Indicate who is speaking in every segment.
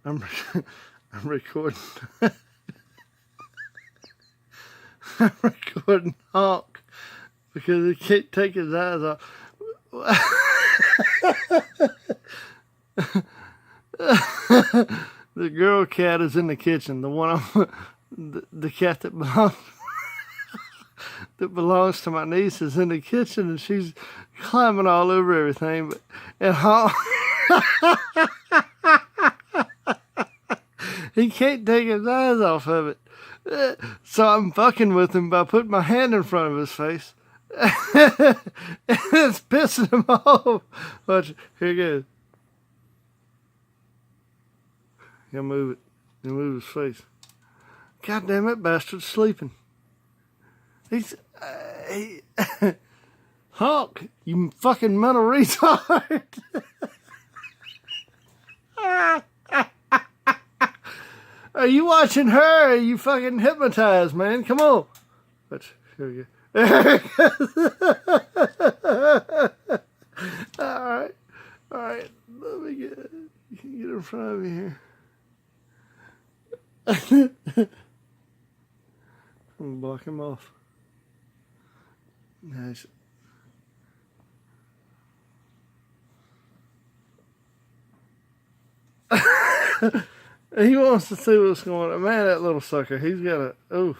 Speaker 1: I'm I'm recording. I'm recording Honk because he can't take his eyes off. The girl cat is in the kitchen. The one the cat that belongs to my niece is in the kitchen, and she's climbing all over everything. And Honk, he can't take his eyes off of it. So I'm fucking with him by putting my hand in front of his face. And it's pissing him off. Watch, here it goes. He'll move it. He'll move his face. God damn it, bastard's sleeping. He's... Honk, you fucking mental retard. Are you watching her? Are you fucking hypnotized, man? Come on. Watch, here we go. All right. Let me get in front of me here. I'm gonna block him off. Nice. He wants to see what's going on. Man, that little sucker. He's got a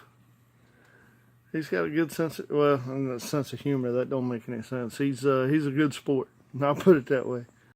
Speaker 1: good sense of, well, sense of humor. That don't make any sense. He's a good sport. I'll put it that way.